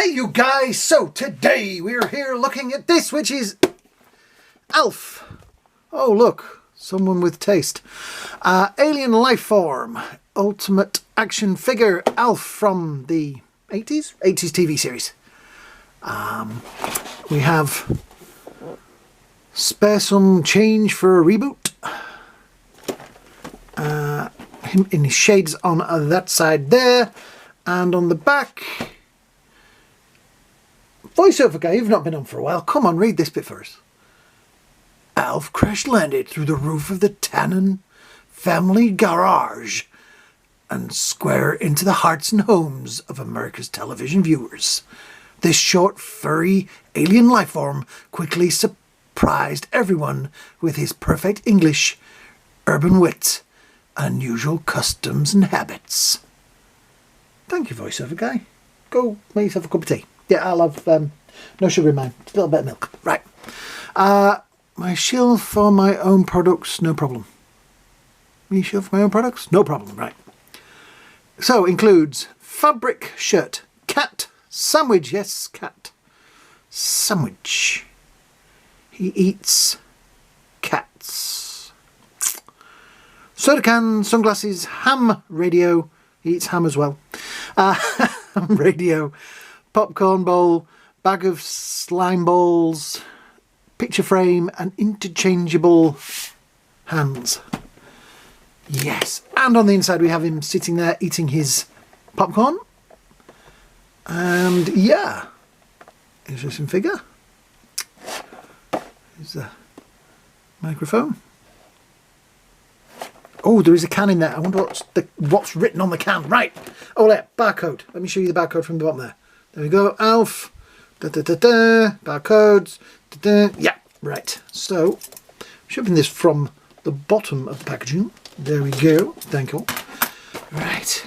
Hey you guys, so today we're here looking at this, which is ALF. Oh look, someone with taste. Alien Lifeform, ultimate action figure ALF from the 80s TV series. We have spare some change for a reboot. Him in his shades on that side there, and on the back, voiceover guy, you've not been on for a while. Come on, read this bit first. ALF crash landed through the roof of the Tannen family garage and square into the hearts and homes of America's television viewers. This short, furry alien lifeform quickly surprised everyone with his perfect English, urban wit, and unusual customs and habits. Thank you, voiceover guy. Go make yourself a cup of tea. Yeah, I'll have no sugar in mine. Just a little bit of milk. Right. My shield for my own products, no problem. Me shield for my own products? No problem, right. So, includes fabric shirt, cat, sandwich, yes, cat, sandwich. He eats cats. Soda can, sunglasses, ham radio. He eats ham as well. Radio, popcorn bowl, bag of slime balls, picture frame, and interchangeable hands. Yes. And on the inside we have him sitting there eating his popcorn. And yeah, interesting figure. Here's the microphone. Oh, there is a can in there. I wonder what's written on the can. Right. Oh, there. Barcode. Let me show you the barcode from the bottom there. There we go. ALF. Barcodes. Yeah. Right. So, shoving this from the bottom of the packaging. There we go. Thank you. Right.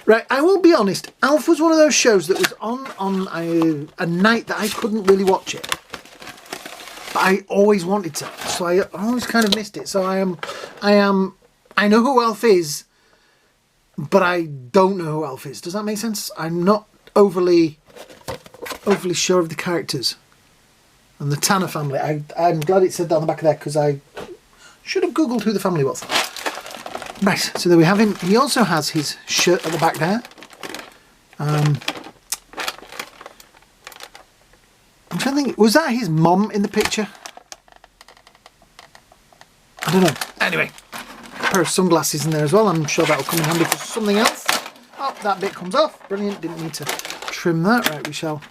Right. I will be honest. ALF was one of those shows that was on a night that I couldn't really watch it. But I always wanted to. So I always kind of missed it. So I know who ALF is, but I don't know who ALF is. Does that make sense? I'm not overly sure of the characters. And the Tanner family. I'm glad it said that on the back of there, because I should have Googled who the family was. Right, so there we have him. He also has his shirt at the back there. I'm trying to think, was that his mom in the picture? I don't know. Anyway. Pair of sunglasses in there as well. I'm sure that'll come in handy for something else. Oh, that bit comes off. Brilliant. Didn't need to trim that. Right, we shall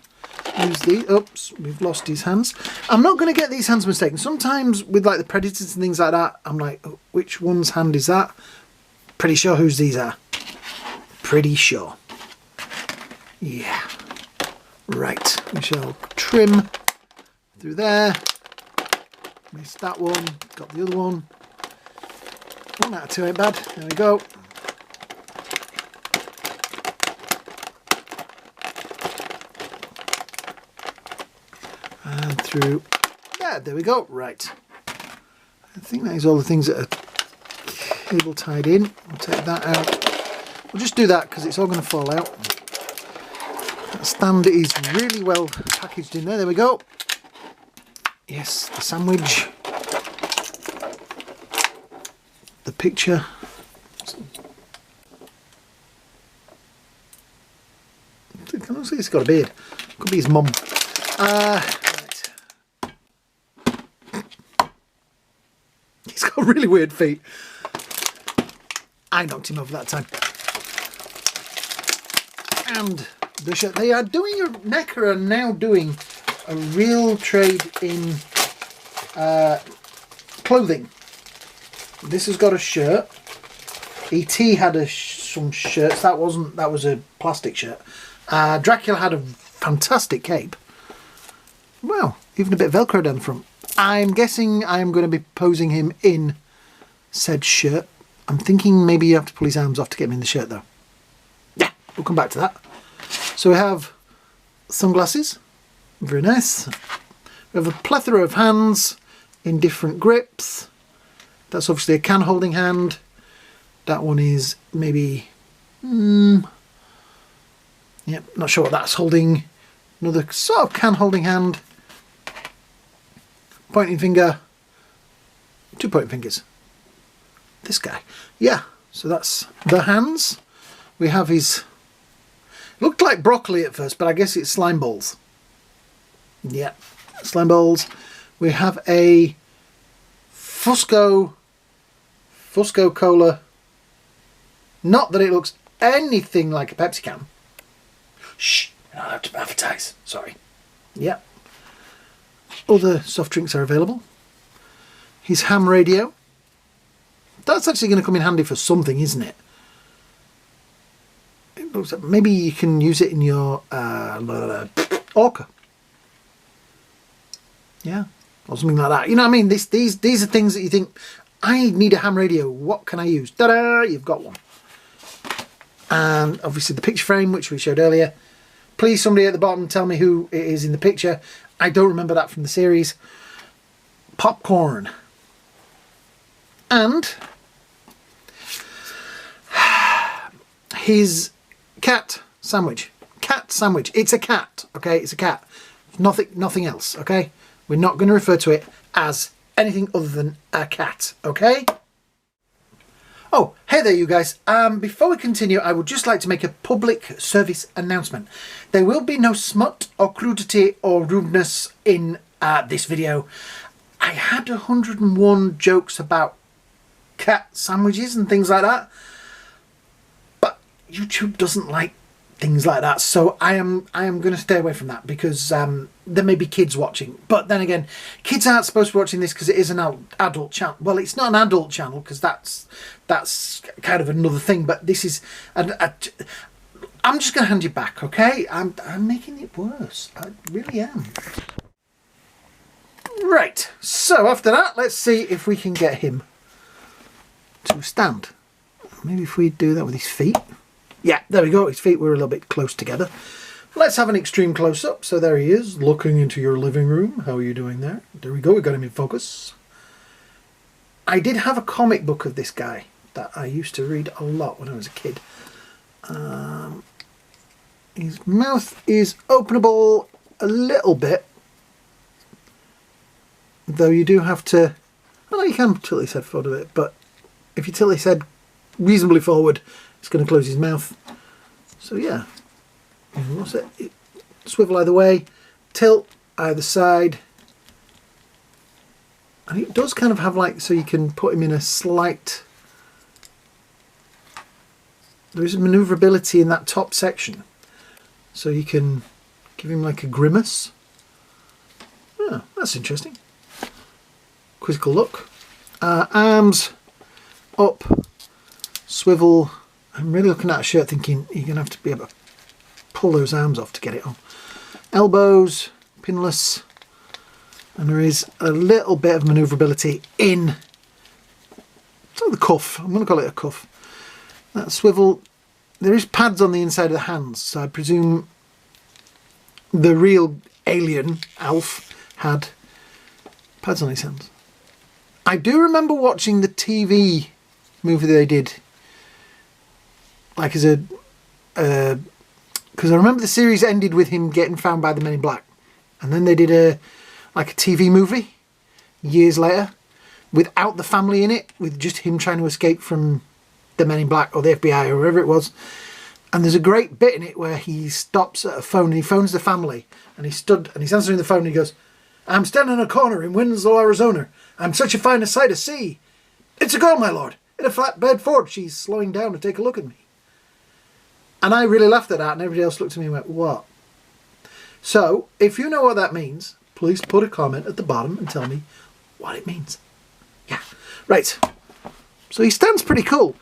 use these. Oops, we've lost his hands. I'm not going to get these hands mistaken. Sometimes with like the Predators and things like that, I'm like, oh, which one's hand is that? Pretty sure whose these are. Pretty sure. Yeah. Right, we shall trim through there. Missed that one. Got the other one. 1 out of 2 ain't bad. There we go. And through there we go. Right. I think that is all the things that are cable tied in. We'll take that out. We'll just do that because it's all going to fall out. That stand is really well packaged in there. There we go. Yes, the sandwich. The picture. Can I see he's got a beard? Could be his mum. Right. He's got really weird feet. I knocked him over that time. And the shirt. They are doing Neca are now doing a real trade in clothing. This has got a shirt. E.T. had some shirts. That was a plastic shirt. Dracula had a fantastic cape. Well, even a bit of Velcro down the front. I'm guessing I'm going to be posing him in said shirt. I'm thinking maybe you have to pull his arms off to get him in the shirt though. Yeah, we'll come back to that. So we have sunglasses. Very nice. We have a plethora of hands in different grips. That's obviously a can holding hand. That one is maybe, yep, not sure what that's holding. Another sort of can holding hand. Pointing finger. 2 pointing fingers. This guy. Yeah, so that's the hands. We have his... Looked like broccoli at first, but I guess it's slime balls. Yeah, slime balls. We have a Fusco Cola. Not that it looks anything like a Pepsi can. Shh, I don't have to advertise. Sorry. Yeah. Other soft drinks are available. His ham radio. That's actually going to come in handy for something, isn't it? It looks like maybe you can use it in your orca. Yeah, or something like that. You know what I mean? These are things that you think, I need a ham radio. What can I use? Ta-da! You've got one. And obviously the picture frame, which we showed earlier. Please, somebody at the bottom, tell me who it is in the picture. I don't remember that from the series. Popcorn. And his cat sandwich. Cat sandwich. It's a cat, okay? It's a cat. Nothing else, okay? We're not going to refer to it as anything other than a cat, okay? Oh, hey there you guys. Before we continue, I would just like to make a public service announcement. There will be no smut or crudity or rudeness in this video. I had 101 jokes about cat sandwiches and things like that, but YouTube doesn't like things like that, so I am going to stay away from that, because there may be kids watching. But then again, kids aren't supposed to be watching this because it is an adult channel. Well, it's not an adult channel because that's kind of another thing, but this is I'm just going to hand you back, okay? I'm making it worse. I really am. Right, so after that, let's see if we can get him to stand. Maybe if we do that with his feet. Yeah, there we go. His feet were a little bit close together. Let's have an extreme close-up. So there he is, looking into your living room. How are you doing there? There we go. We got him in focus. I did have a comic book of this guy that I used to read a lot when I was a kid. His mouth is openable a little bit, though you do have to... Well, you can tilt his head forward a bit, but if you tilt his head reasonably forward, it's going to close his mouth. So yeah, what's it? Swivel either way, tilt either side, and it does kind of have like, so you can put him in a slight... There is manoeuvrability in that top section, so you can give him like a grimace. Oh, that's interesting. Quizzical look. Arms up, swivel. I'm really looking at a shirt thinking you're going to have to be able to pull those arms off to get it on. Elbows, pinless, and there is a little bit of manoeuvrability in the cuff. I'm going to call it a cuff. That swivel, there is pads on the inside of the hands, so I presume the real alien, ALF, had pads on his hands. I do remember watching the TV movie they did, like as a... because I remember the series ended with him getting found by the Men in Black. And then they did a TV movie years later without the family in it, with just him trying to escape from the Men in Black or the FBI or whoever it was. And there's a great bit in it where he stops at a phone and he phones the family, and he's answering the phone and he goes, "I'm standing in a corner in Winslow, Arizona. I'm such a fine sight to see. It's a girl, my lord, in a flatbed Ford. She's slowing down to take a look at me." And I really laughed at that, and everybody else looked at me and went, "What?" So, if you know what that means, please put a comment at the bottom and tell me what it means. Yeah, right. So he stands pretty cool.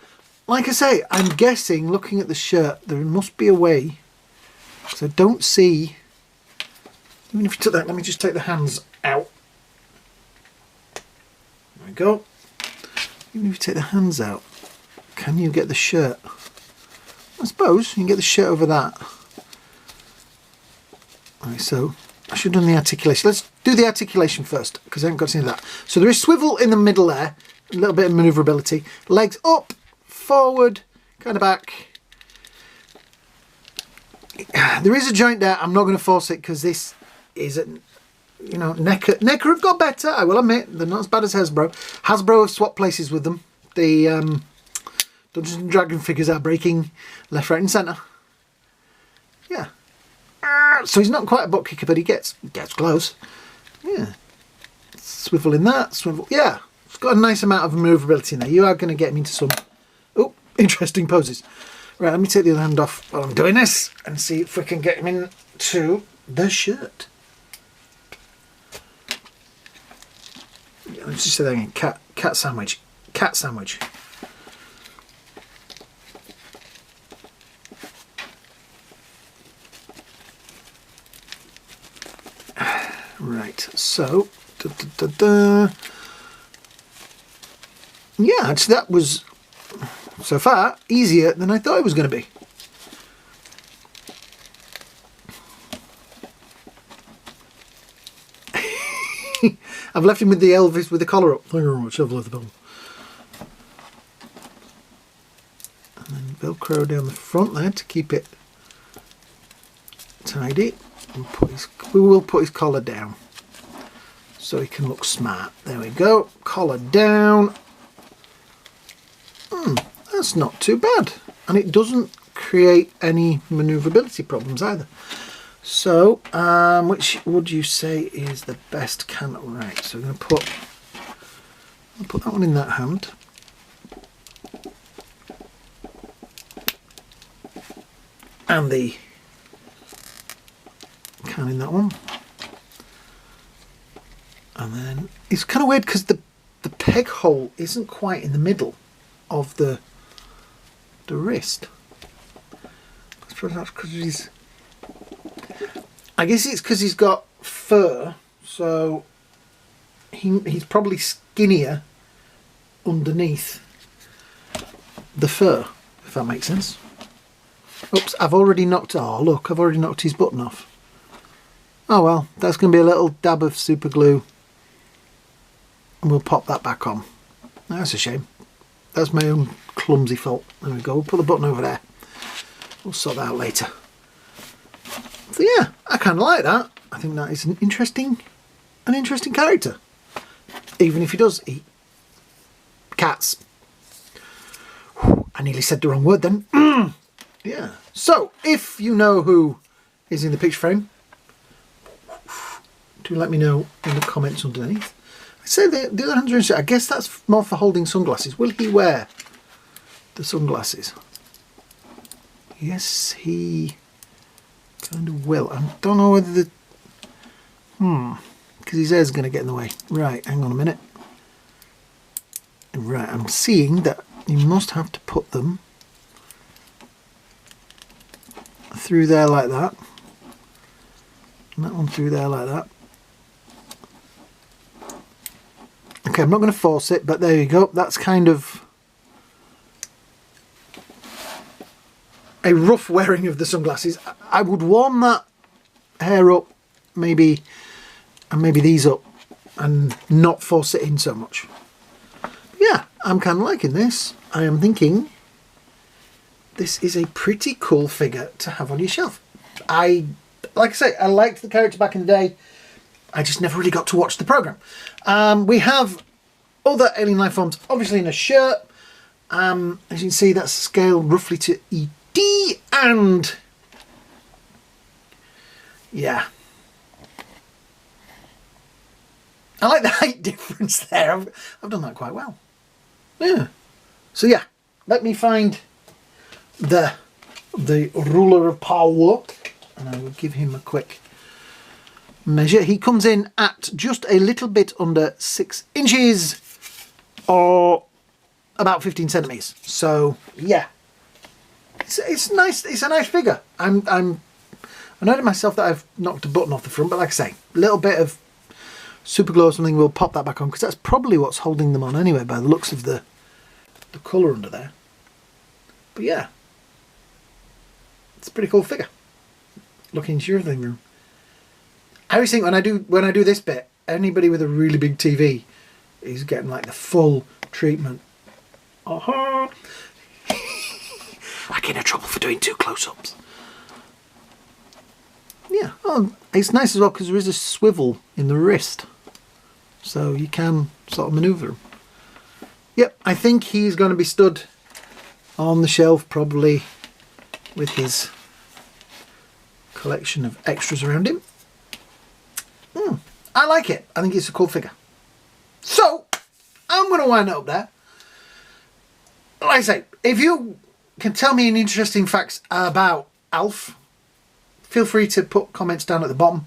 Like I say, I'm guessing, looking at the shirt, there must be a way, because I don't see... Even if you took that, let me just take the hands out. There we go. Even if you take the hands out, can you get the shirt? I suppose you can get the shirt over that. Right, so I should have done the articulation. Let's do the articulation first, because I haven't got to see that. So there is swivel in the middle there, a little bit of manoeuvrability. Legs up, forward, kind of back. There is a joint there. I'm not going to force it because this isn't, you know, Neca have got better, I will admit. They're not as bad as Hasbro. Hasbro have swapped places with them. The Dungeons and Dragons figures are breaking left, right and centre. Yeah. So he's not quite a butt kicker, but he gets close. Yeah. Swivel in that, swivel. Yeah. It's got a nice amount of maneuverability in there. You are going to get him into some interesting poses. Right, let me take the other hand off while I'm doing this and see if we can get him into the shirt. Let's just say that again. Cat sandwich. Cat sandwich. Right, so yeah, actually that was so far easier than I thought it was going to be. I've left him with the Elvis with the collar up. Thank you very much. I've left the bottom. And then Velcro down the front there to keep it tidy. We will put his collar down so he can look smart. There we go. Collar down. That's not too bad. And it doesn't create any manoeuvrability problems either. So, which would you say is the best can? Right, so we're going to put that one in that hand. And the can in that one. And then it's kind of weird because the peg hole isn't quite in the middle of the wrist. That's because he's, I guess it's because he's got fur, so he's probably skinnier underneath the fur, if that makes sense. Oops, I've already knocked, oh look, I've already knocked his button off. Oh well, that's going to be a little dab of super glue and we'll pop that back on. That's a shame. That's my own clumsy fault. There we go, we'll put the button over there. We'll sort that out later. So yeah, I kind of like that. I think that is an interesting character. Even if he does eat cats. Whew, I nearly said the wrong word then. Yeah. So, if you know who is in the picture frame, do let me know in the comments underneath. I say the other hand's interesting. I guess that's more for holding sunglasses. Will he wear the sunglasses? Yes, he kind of will. I don't know whether the... because his hair's going to get in the way. Right, hang on a minute. Right, I'm seeing that you must have to put them through there like that. And that one through there like that. Okay, I'm not going to force it, but there you go. That's kind of a rough wearing of the sunglasses. I would warm that hair up, maybe, and maybe these up, and not force it in so much. Yeah, I'm kind of liking this. I am thinking this is a pretty cool figure to have on your shelf. Like I say, I liked the character back in the day. I just never really got to watch the programme. We have other alien life forms, obviously in a shirt. As you can see, that's scaled roughly to ED, and yeah. I like the height difference there. I've done that quite well. Yeah. So yeah, let me find the ruler of power, and I will give him a quick measure. He comes in at just a little bit under 6 inches, or about 15 centimeters. So yeah, it's nice. It's a nice figure. I'm annoyed at myself that I've knocked a button off the front, but like I say, a little bit of super glue or something will pop that back on, because that's probably what's holding them on anyway, by the looks of the colour under there. But yeah, it's a pretty cool figure. Looking into your living room. I always think when I do this bit, anybody with a really big TV is getting like the full treatment. I get in trouble for doing 2 close-ups. Yeah, oh, it's nice as well because there is a swivel in the wrist. So you can sort of manoeuvre him. Yep, I think he's going to be stood on the shelf probably with his collection of extras around him. I like it. I think it's a cool figure. So, I'm going to wind it up there. Like I say, if you can tell me any interesting facts about ALF, feel free to put comments down at the bottom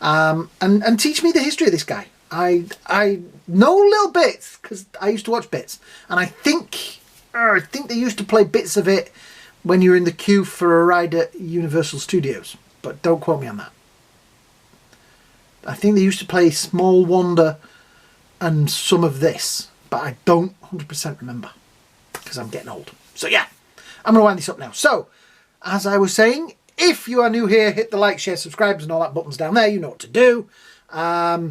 and teach me the history of this guy. I know little bits because I used to watch bits, and I think they used to play bits of it when you were in the queue for a ride at Universal Studios, but don't quote me on that. I think they used to play Small Wonder and some of this, but I don't 100% remember because I'm getting old. So yeah, I'm going to wind this up now. So, as I was saying, if you are new here, hit the like, share, subscribe and all that buttons down there. You know what to do. I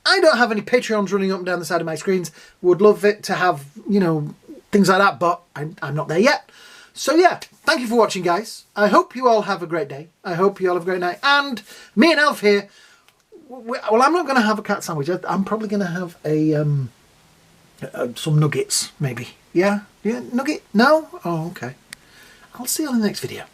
don't have any Patreons running up and down the side of my screens. Would love it to have, you know, things like that, but I'm not there yet. So yeah, thank you for watching, guys. I hope you all have a great day. I hope you all have a great night. And me and Alf here, well, I'm not going to have a cat sandwich. I'm probably going to have some nuggets, maybe. Yeah? Yeah, nugget? No? Oh, okay. I'll see you on the next video.